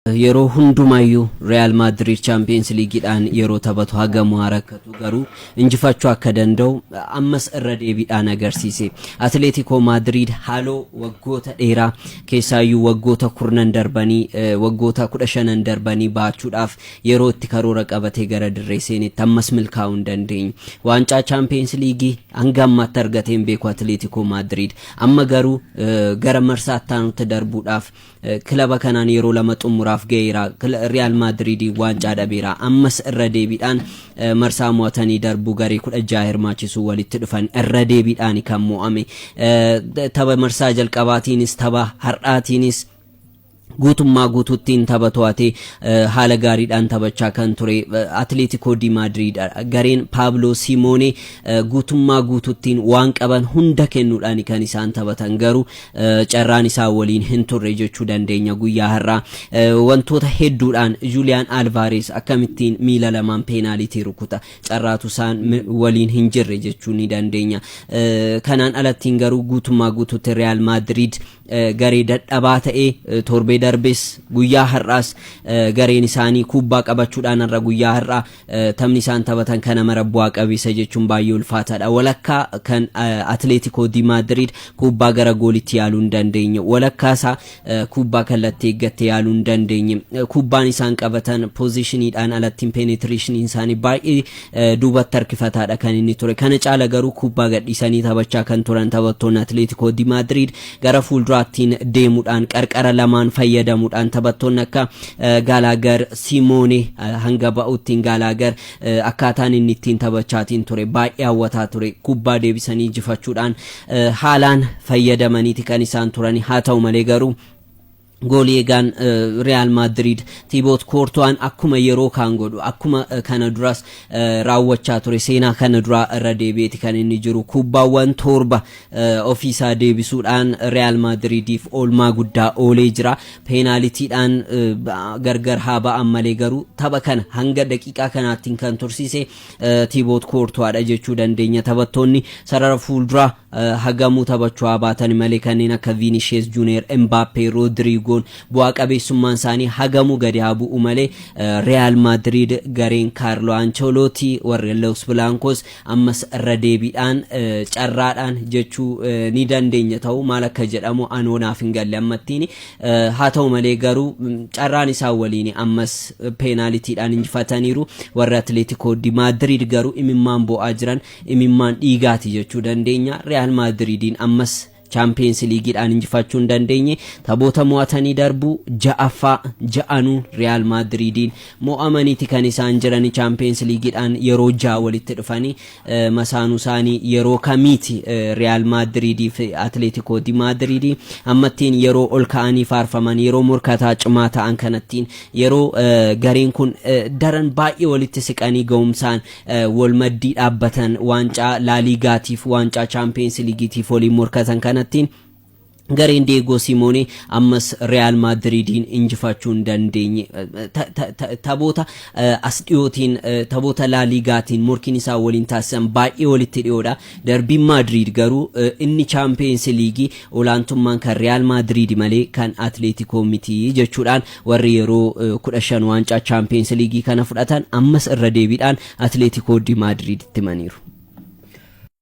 yeroo hundumayyuu Real Madrid Champions League dhaan yeroo taphatu hagamu harakatu garuu injifachuu akka danda'u ammas irra deebiidhaan agarsiise. Atletico Madrid haaloo waggoota dheeraa keessaayyuu waggoota 10 darbanii waggoota 15 darbanii baachuudhaaf yeroo itti karoora qabatee gara dirree seenetti ammas milkaa'uu hin dandeenye. Waancaa Champions League hanga ammaatti argateen beeku Atletico Madrid amma garuu gara marsaatti darbuudhaaf kilaba kanaan yeroo lama xumuraaf geera Real Madrid waancaa dhabeera ammas irra deebiidhaan marsaa mo'atanii darbu garee 16 hirmaachisu walitti dhufan irra deebiidhaan kan mo'ame tapha marsaa jalqabaatiinis tapha har'aatiinis guutummaa guututtiin taphatoate haala gaariidhaan taphachaa kan ture Atletico di Madrid gareen Pablo Simone guutummaa guututtiin waan qaban hunda kennuudhaan kan isaan taphatan garuu carraan isaa waliin hin turre jechuu dandeenya guyyaa har'aa wantoota hedduudhaan Julian Alvarez akkamittiin miila lamaan penalty rukuta carraatu isaan waliin hin jirre jechuu ni dandeenya kanaan alattiin garuu guutummaa guututti Real Madrid garee dadhabaa ta'ee torbee darbes guyyaa har'aas gareen isaanii kubbaa qabachuudhaan irra guyyaa har'aa taphni isaan taphatan kana mara bu'aa qabeessa jechuun baay'ee ulfaataadha. Walakkaa kan Atletico di Madrid kubbaa gara goolitti yaaluu hin dandeenye walakkaa isaa kubbaa kallattii eeggattee yaaluu hin dandeenye kubbaan isaan qabatan positioniidhaan alattiin penetration isaanii baay'ee duubatti harkifataadha kan inni ture. Kana caala garuu kubbaa gadhiisanii taphachaa kan turan taphattoonni Atletico di Madrid gara fuulduraattiin deemuudhaan qarqara lamaan fayyadamuudhaan taphattoonni akka Gallagher Simone hanga ba'uttiin Gallagher akkaataan inni ittiin taphachaatiin ture baay'ee hawwataa ture kubbaa deebisanii injifachuudhaan haalaan fayyadamaniiti kan isaan turani haa ta'u malee garuu Gooliegan Real Madrid Thibaut Courtois akkuma yeroo kan godhu akkuma kana duras raawwachaa ture seenaa kana dura irra deebi'eeti kan inni jiru kubbaawwan torba ofiisaa deebisuudhaan Real Madridiif oolmaa guddaa oolee jira penaltiidhaan gargar haa ba'an malee garuu tapha kana hanga daqiiqaa kanaattiin kan tursiise Thibaut Courtois dha jechuu dandeenya taphattoonni sarara fuuldura hagamuu taphachuu baatan malee kanneen akka Vinicius Junior Mbappe Rodrigo bu'aa qabeessummaan isaanii hagamuu gadi haa bu'u malee Real Madrid gareen Carlo Ancelotti warra Los Blancos ammas irra deebiidhaan carraadhaan jechuu ni dandeenya ta'u maal akka jedhamu anoonaaf hin galle ammattiin haa ta'u malee garuu carraan isaa waliin ammas penaltiidhaan injifataniiru warra Atletico di Madrid garuu imimmaan bo'aa jiran imimmaan dhiigaati jechuu dandeenya Real Madridin ammas Champions League dhaan injifachuu hin dandeenye taphoota mo'atanii darbu ja'anuu Real Madridin mo'amaniiti kan isaan jiran Champions League dhaan yeroo ja'a walitti dhufanii masaanuu isaanii yeroo kamiiti Real Madrid fi Atletico di Madrid ammattiin yeroo ol ka'anii faarfaman yeroo morkataa cimaa ta'an kanattiin yeroo gareen kun daran baay'ee walitti siqanii ga'umsaan wal maddii dhaabbatan waancaa La Ligaatiif waancaa Champions Leagueetiif waliin morkatan kana gareen Diego Simone ammas Real Madridin injifachuu hin dandeenye taphoota as dhiyootiin taphoota La Ligaatiin morkiin isaa waliin taasisan baay'ee walitti dhiyoodha darbiin Madrid garuu inni Champions League olaantummaan kan Real Madrid malee kan Atletico miti jechuudhaan warri yeroo 15 waancaa Champions League kana fudhatan ammas irra deebiidhaan Atletico di Madrid itti maniiru.